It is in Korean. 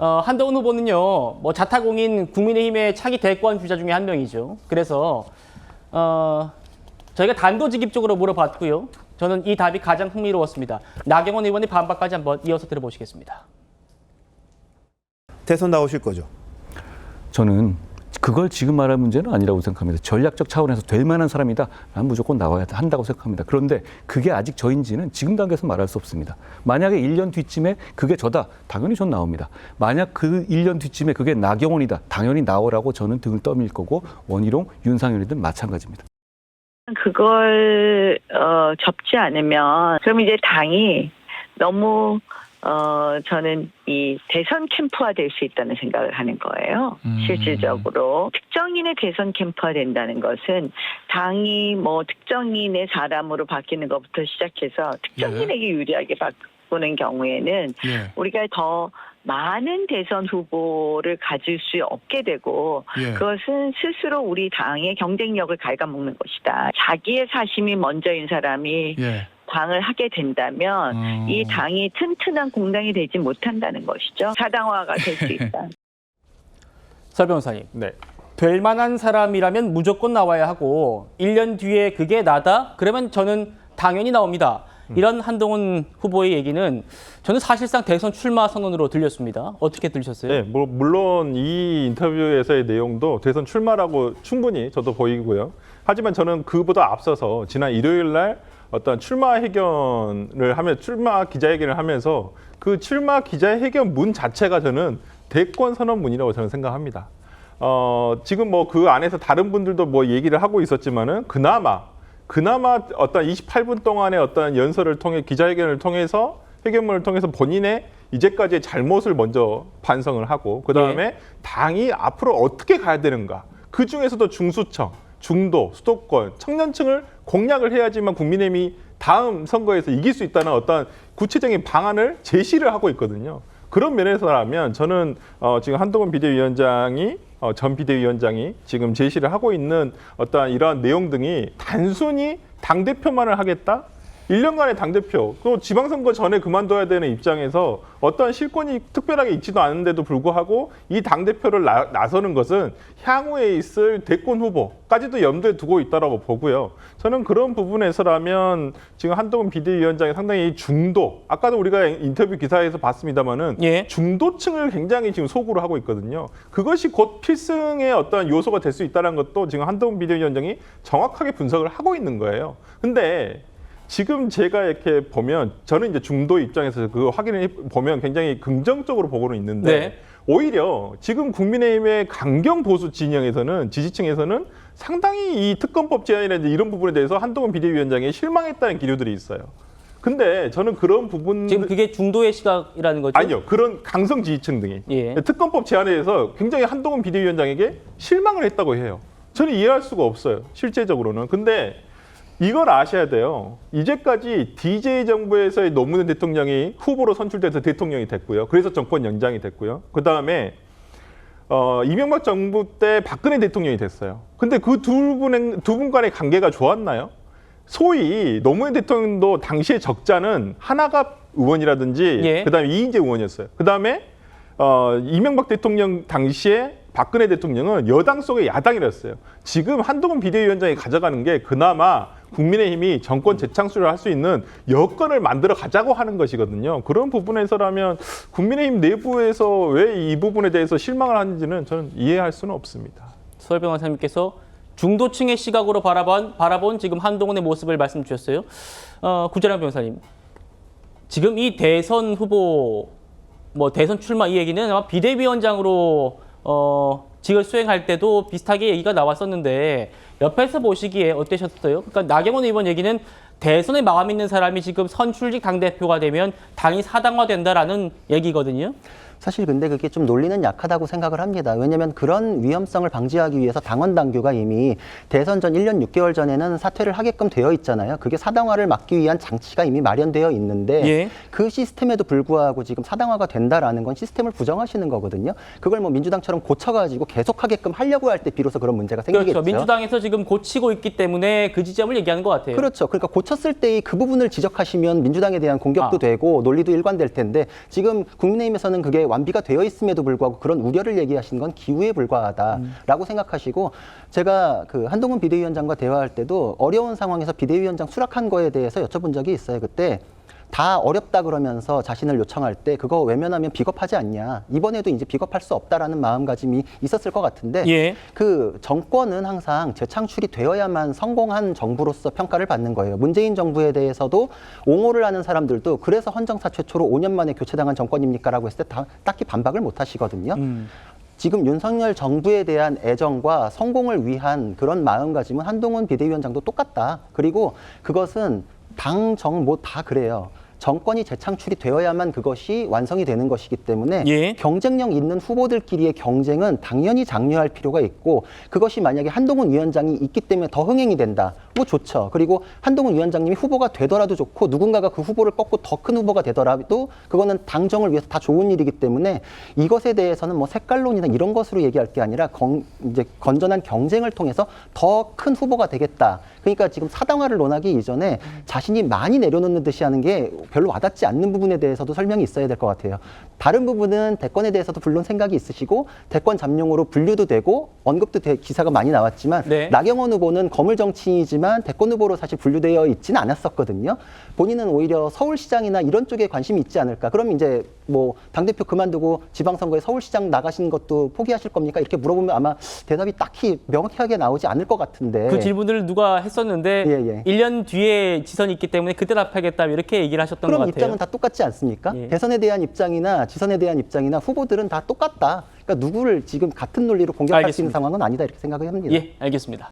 한동훈 후보는요, 뭐 자타공인 국민의힘의 차기 대권 주자 중에 한 명이죠. 그래서 저희가 단도직입적으로 물어봤고요. 저는 이 답이 가장 흥미로웠습니다. 나경원 의원의 반박까지 한번 이어서 들어보시겠습니다. 대선 나오실 거죠? 저는 그걸 지금 말할 문제는 아니라고 생각합니다. 전략적 차원에서 될 만한 사람이다. 난 무조건 나와야 한다고 생각합니다. 그런데 그게 아직 저인지는 지금 단계에서 말할 수 없습니다. 만약에 1년 뒤쯤에 그게 저다. 당연히 전 나옵니다. 만약 그 1년 뒤쯤에 그게 나경원이다. 당연히 나오라고 저는 등을 떠밀 거고 원희룡, 윤상현이든 마찬가지입니다. 그걸 접지 않으면 그럼 이제 당이 너무 저는 이 대선 캠프화 될 수 있다는 생각을 하는 거예요. 실질적으로 특정인의 대선 캠프화 된다는 것은 당이 뭐 특정인의 사람으로 바뀌는 것부터 시작해서 특정인에게 유리하게 바꾸는 경우에는 우리가 더 많은 대선 후보를 가질 수 없게 되고 그것은 스스로 우리 당의 경쟁력을 갉아먹는 것이다. 자기의 사심이 먼저인 사람이 당을 하게 된다면 이 당이 튼튼한 공당이 되지 못한다는 것이죠. 사당화가 될 수 있다. 설 변호사님, 될 만한 사람이라면 무조건 나와야 하고 1년 뒤에 그게 나다? 그러면 저는 당연히 나옵니다. 이런 한동훈 후보의 얘기는 저는 사실상 대선 출마 선언으로 들렸습니다. 어떻게 들으셨어요? 네, 물론 이 인터뷰에서의 내용도 대선 출마라고 충분히 저도 보이고요. 하지만 저는 그보다 앞서서 지난 일요일 날 어떤 출마 기자회견을 하면서 그 출마 기자회견 문 자체가 저는 대권 선언문이라고 저는 생각합니다. 지금 뭐 그 안에서 다른 분들도 뭐 얘기를 하고 있었지만은 그나마 어떤 28분 동안의 어떤 연설을 통해 기자회견을 통해서 회견문을 통해서 본인의 이제까지의 잘못을 먼저 반성을 하고 그다음에 당이 앞으로 어떻게 가야 되는가. 그중에서도 중수청, 중도, 수도권, 청년층을 공략을 해야지만 국민의힘이 다음 선거에서 이길 수 있다는 어떤 구체적인 방안을 제시를 하고 있거든요. 그런 면에서라면 저는 지금 한동훈 비대위원장이 전 비대위원장이 지금 제시를 하고 있는 어떤 이러한 내용 등이 단순히 당대표만을 하겠다? 1년간의 당대표, 또 지방선거 전에 그만둬야 되는 입장에서 어떤 실권이 특별하게 있지도 않은데도 불구하고 이 당대표를 나서는 것은 향후에 있을 대권 후보까지도 염두에 두고 있다고 보고요. 저는 그런 부분에서라면 지금 한동훈 비대위원장이 상당히 중도, 아까도 우리가 인터뷰 기사에서 봤습니다마는 중도층을 굉장히 지금 소구로 하고 있거든요. 그것이 곧 필승의 어떤 요소가 될 수 있다는 것도 지금 한동훈 비대위원장이 정확하게 분석을 하고 있는 거예요. 근데 지금 제가 이렇게 보면 저는 이제 중도 입장에서 그 확인을 보면 굉장히 긍정적으로 보고는 있는데 오히려 지금 국민의힘의 강경 보수 진영에서는 지지층에서는 상당히 이 특검법 제안이라든지 이런 부분에 대해서 한동훈 비대위원장이 실망했다는 기류들이 있어요. 근데 저는 그런 부분 지금 그게 중도의 시각이라는 거죠? 아니요. 그런 강성 지지층 등이 특검법 제안에 대해서 굉장히 한동훈 비대위원장에게 실망을 했다고 해요. 저는 이해할 수가 없어요. 실제적으로는. 근데 이걸 아셔야 돼요. 이제까지 DJ 정부에서의 노무현 대통령이 후보로 선출돼서 대통령이 됐고요. 그래서 정권 연장이 됐고요. 그다음에 이명박 정부 때 박근혜 대통령이 됐어요. 근데 그 두 분 간의 관계가 좋았나요? 소위 노무현 대통령도 당시의 적자는 하나갑 의원이라든지 그다음에 이인재 의원이었어요. 그다음에 이명박 대통령 당시에 박근혜 대통령은 여당 속의 야당이랬어요. 지금 한동훈 비대위원장이 가져가는 게 그나마 국민의힘이 정권 재창출을 할 수 있는 여건을 만들어 가자고 하는 것이거든요. 그런 부분에서라면 국민의힘 내부에서 왜 이 부분에 대해서 실망을 하는지는 저는 이해할 수는 없습니다. 설 변호사님께서 중도층의 시각으로 바라본 지금 한동훈의 모습을 말씀 주셨어요. 구자랑 변호사님, 지금 이 대선 후보, 대선 출마 이 얘기는 아마 비대위원장으로 직을 수행할 때도 비슷하게 얘기가 나왔었는데 옆에서 보시기에 어떠셨어요? 그러니까 나경원 의원 얘기는 대선에 마음 있는 사람이 지금 선출직 당대표가 되면 당이 사당화된다라는 얘기거든요. 사실 근데 그게 좀 논리는 약하다고 생각을 합니다. 왜냐하면 그런 위험성을 방지하기 위해서 당원 당규가 이미 대선 전 1년 6개월 전에는 사퇴를 하게끔 되어 있잖아요. 그게 사당화를 막기 위한 장치가 이미 마련되어 있는데 그 시스템에도 불구하고 지금 사당화가 된다라는 건 시스템을 부정하시는 거거든요. 그걸 뭐 민주당처럼 고쳐가지고 계속하게끔 하려고 할 때 비로소 그런 문제가 생기겠죠. 그렇죠. 민주당에서 지금 고치고 있기 때문에 그 지점을 얘기하는 것 같아요. 그렇죠. 그러니까 고쳤을 때의 그 부분을 지적하시면 민주당에 대한 공격도 되고 논리도 일관될 텐데 지금 국민의힘에서는 그게 완비가 되어 있음에도 불구하고 그런 우려를 얘기하시는 건 기우에 불과하다라고 생각하시고 제가 그 한동훈 비대위원장과 대화할 때도 어려운 상황에서 비대위원장 수락한 거에 대해서 여쭤본 적이 있어요. 그때 다 어렵다 그러면서 자신을 요청할 때 그거 외면하면 비겁하지 않냐. 이번에도 이제 비겁할 수 없다라는 마음가짐이 있었을 것 같은데 예. 그 정권은 항상 재창출이 되어야만 성공한 정부로서 평가를 받는 거예요. 문재인 정부에 대해서도 옹호를 하는 사람들도 그래서 헌정사 최초로 5년 만에 교체당한 정권입니까라고 했을 때 딱히 반박을 못 하시거든요. 지금 윤석열 정부에 대한 애정과 성공을 위한 그런 마음가짐은 한동훈 비대위원장도 똑같다. 그리고 그것은 당, 정, 뭐 다 그래요. 정권이 재창출이 되어야만 그것이 완성이 되는 것이기 때문에 예. 경쟁력 있는 후보들끼리의 경쟁은 당연히 장려할 필요가 있고 그것이 만약에 한동훈 위원장이 있기 때문에 더 흥행이 된다. 뭐 좋죠. 그리고 한동훈 위원장님이 후보가 되더라도 좋고 누군가가 그 후보를 꺾고 더 큰 후보가 되더라도 그거는 당정을 위해서 다 좋은 일이기 때문에 이것에 대해서는 뭐 색깔론이나 이런 것으로 얘기할 게 아니라 이제 건전한 경쟁을 통해서 더 큰 후보가 되겠다. 그러니까 지금 사당화를 논하기 이전에 자신이 많이 내려놓는 듯이 하는 게 별로 와닿지 않는 부분에 대해서도 설명이 있어야 될 것 같아요. 다른 부분은 대권에 대해서도 물론 생각이 있으시고 대권 잠룡으로 분류도 되고 언급도 기사가 많이 나왔지만 네. 나경원 후보는 거물 정치이지만 대권 후보로 사실 분류되어 있지는 않았었거든요. 본인은 오히려 서울시장이나 이런 쪽에 관심이 있지 않을까. 그럼 이제 뭐 당대표 그만두고 지방선거에 서울시장 나가신 것도 포기하실 겁니까? 이렇게 물어보면 아마 대답이 딱히 명확하게 나오지 않을 것 같은데. 그 질문을 누가 했었는데 예. 1년 뒤에 지선이 있기 때문에 그때 답하겠다 이렇게 얘기를 하셨던 것 그럼 같아요. 입장은 다 똑같지 않습니까? 예. 대선에 대한 입장이나 지선에 대한 입장이나 후보들은 다 똑같다. 그러니까 누구를 지금 같은 논리로 공격할 수 있는 알겠습니다. 상황은 아니다 이렇게 생각을 합니다. 예, 알겠습니다.